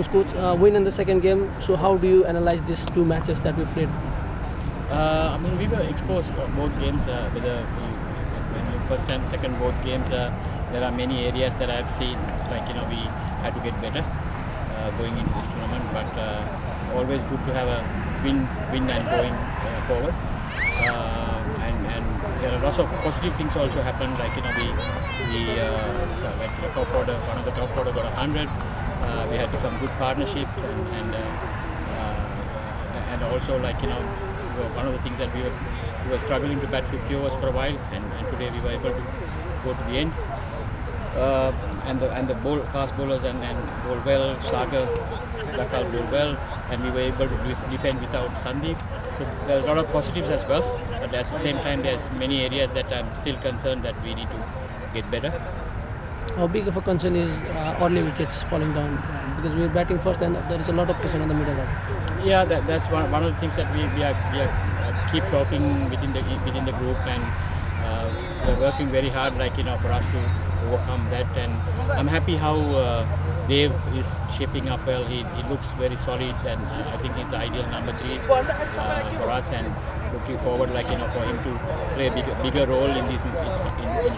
congratulations, coach. Win in the second game. So how do you analyze these two matches that we played? We were exposed both games. When you first and second both games, there are many areas that I've seen. We had to get better going into this tournament. But always good to have a win and going forward. And there are lots of positive things also happened. The top order, one of the top order got 100. We had some good partnerships and also one of the things that we were struggling to bat 50 overs for a while, and today we were able to go to the end. And the fast bowlers and bowl well. Sagar, Dakal bowl well, and we were able to defend without Sandeep. So there's a lot of positives as well. But at the same time, there's many areas that I'm still concerned that we need to get better. How big of a concern is early wickets falling down? Because we're batting first, and there is a lot of pressure on the middle. Yeah, that's one of the things that we are keep talking within the group, and we're working very hard, for us to overcome that. And I'm happy how Dev is shaping up well. He looks very solid, and I think he's the ideal number 3 for us. And looking forward, for him to play a bigger role in these in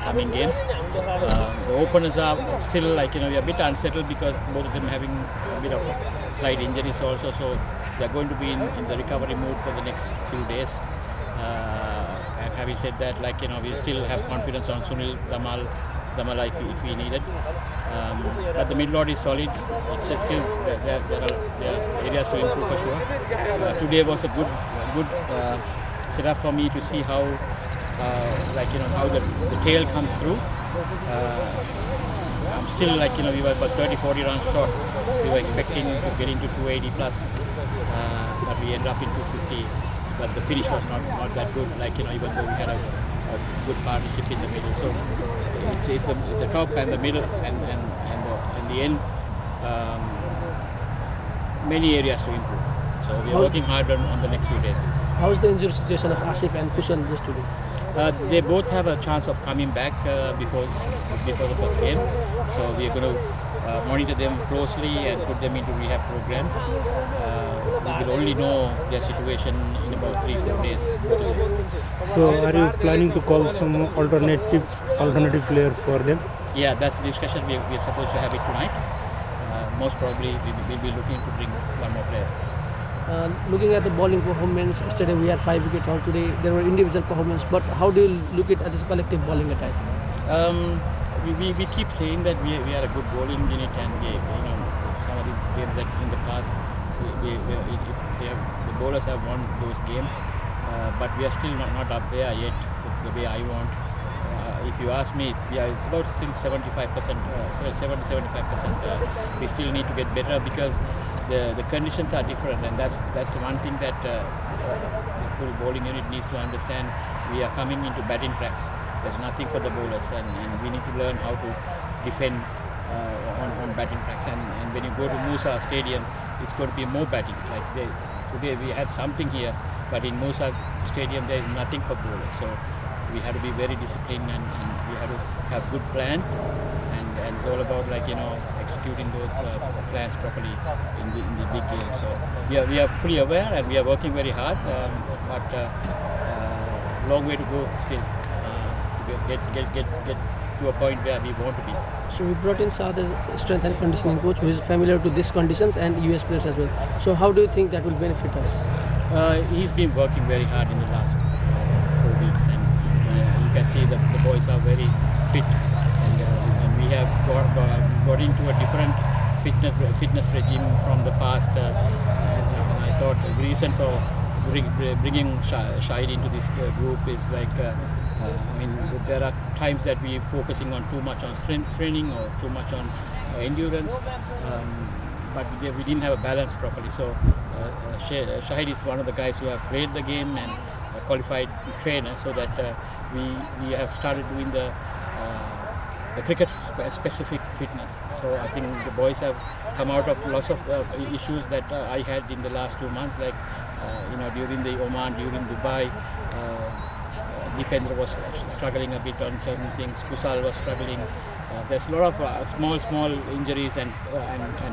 coming games. The openers are still we are a bit unsettled because both of them having a bit of slight injuries also. So they are going to be in the recovery mood for the next few days. And having said that, we still have confidence on Sunil Damala if we need it. But the middle order is solid. It's still there are areas to improve for sure. Today was a good setup for me to see how how the tail comes through. I'm still we were about 30-40 runs short. We were expecting to get into 280 plus, but we ended up in 250. But the finish was not that good. Even though we had a good partnership in the middle, so it's the top and the middle and the end. Many areas to improve. So we are working hard on the next few days. How's the injury situation of Asif and Kushan just today? They both have a chance of coming back before the first game. So we are going to monitor them closely and put them into rehab programs. We will only know their situation in about 3-4 days. So are you planning to call some alternative player for them? Yeah, that's the discussion. We are supposed to have it tonight. Most probably we will be looking to bring one more player. Looking at the bowling performance, yesterday we had 5 wickets all today. There were individual performance, but how do you look at this collective bowling attack? We keep saying that we are a good bowling unit, and some of these games that in the past the bowlers have won those games, but we are still not up there yet the way I want. If you ask me, it's about still 75%, 70-75%. We still need to get better because the conditions are different, and that's the one thing that the full bowling unit needs to understand. We are coming into batting tracks. There's nothing for the bowlers, and we need to learn how to defend on batting tracks. And when you go to Musa Stadium, it's going to be more batting. Today we had something here, but in Musa Stadium there is nothing for bowlers. So we had to be very disciplined, and we had to have good plans, and it's all about executing those plans properly in the big game. So we are fully aware, and we are working very hard, but long way to go still to get to a point where we want to be. So we brought in Saad as strength and conditioning coach, who is familiar to these conditions and US players as well. So how do you think that will benefit us? He's been working very hard in the last 4 weeks, and you can see the boys are very fit, and we have got into a different fitness regime from the past, and I thought the reason for bringing Shahid into this group is there are times that we are focusing on too much on strength training or too much on endurance, but we didn't have a balance properly. So Shahid is one of the guys who have played the game and qualified trainer, so that we have started doing the cricket specific fitness. So I think the boys have come out of lots of issues that I had in the last 2 months, during the Oman, during Dubai. Dipendra was struggling a bit on certain things. Kusal was struggling. There's a lot of small injuries and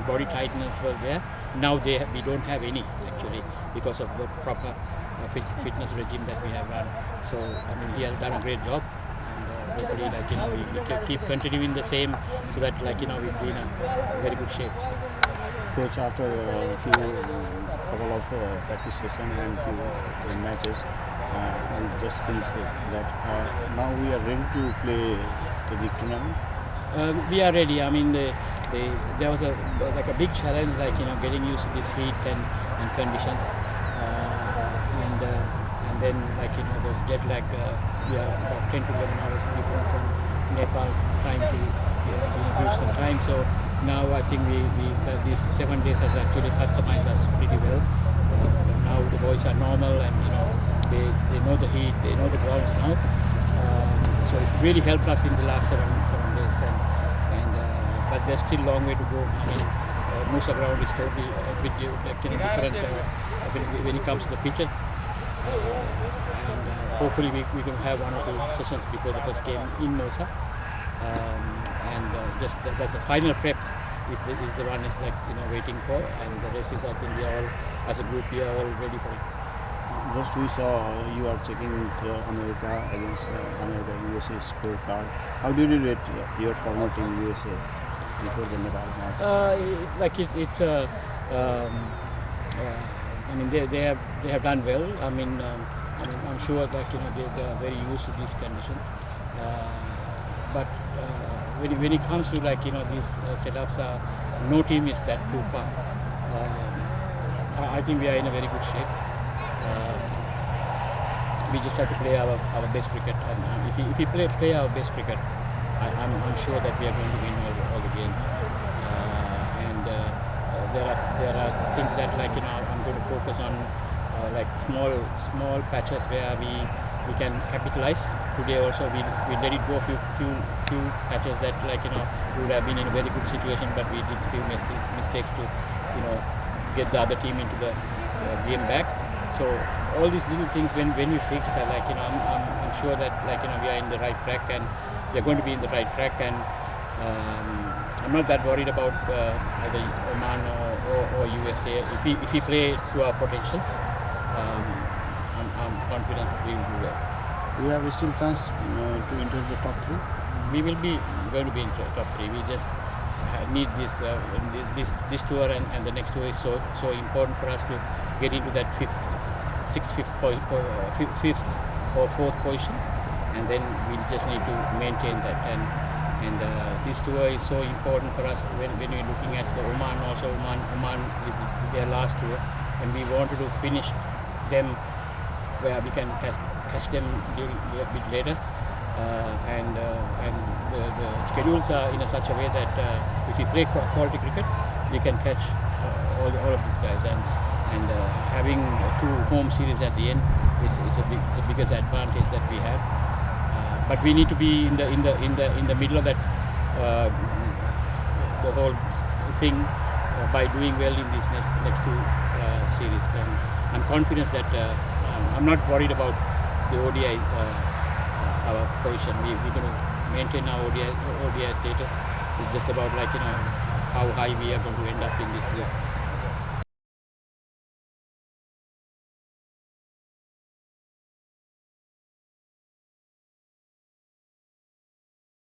body tightness was there. Now we don't have any actually because of the proper fitness regime that we have run. So I mean he has done a great job, and hopefully we keep continuing the same so that we'll be in a very good shape. Coach, after a couple of practice sessions and few matches, we just finished that. Now we are ready to play the tournament. We are ready. I mean, there was a big challenge, getting used to this heat and conditions, and then the jet lag. We are about 10 to 11 hours different from Nepal time to Houston time. So now I think these 7 days has actually customized us pretty well. Now the boys are normal, and they know the heat, they know the grounds now. So it's really helped us in the last seven days, but there's still a long way to go. I mean, Musa ground is totally a bit different when it comes to the pitches, and hopefully we can have 1 or 2 sessions before the first game in Musa, and just that's the final prep is the one is waiting for, and the rest is I think we are all as a group we are all ready for it. Just we saw you are checking America against America USA scorecard. How did you rate your former team USA before the Nepal match? It's I mean they have done well. I mean I'm sure they are very used to these conditions. But when it comes to these setups, no team is that too far. I think we are in a very good shape. We just have to play our best cricket, and if we play our best cricket, I'm sure that we are going to win all the games. And there are things that I'm going to focus on, small patches where we can capitalize. Today also we let it go a few patches that we would have been in a very good situation, but we did few mistakes to get the other team into the game back. So all these little things when we fix, I'm sure that we are in the right track, and we are going to be in the right track, and I'm not that worried about either Oman or USA. If we play to our potential, I'm confident we will do well. We have still chance to enter the top 3. We will be going to be in top 3. We just need this tour, and the next tour is so important for us to get into that fifth or fourth position, and then we just need to maintain that. And this tour is so important for us when we're looking at the Oman. Also, Oman is their last tour, and we wanted to finish them where we can catch them a bit later. And the schedules are in such a way that if we play quality cricket, we can catch all of these guys, and having 2 home series at the end is the biggest advantage that we have. But we need to be in the middle of that the whole thing by doing well in these next 2 series. And I'm confident that I'm not worried about the ODI. Our position, we're going to maintain our ODI status. It's just about how high we are going to end up in this group.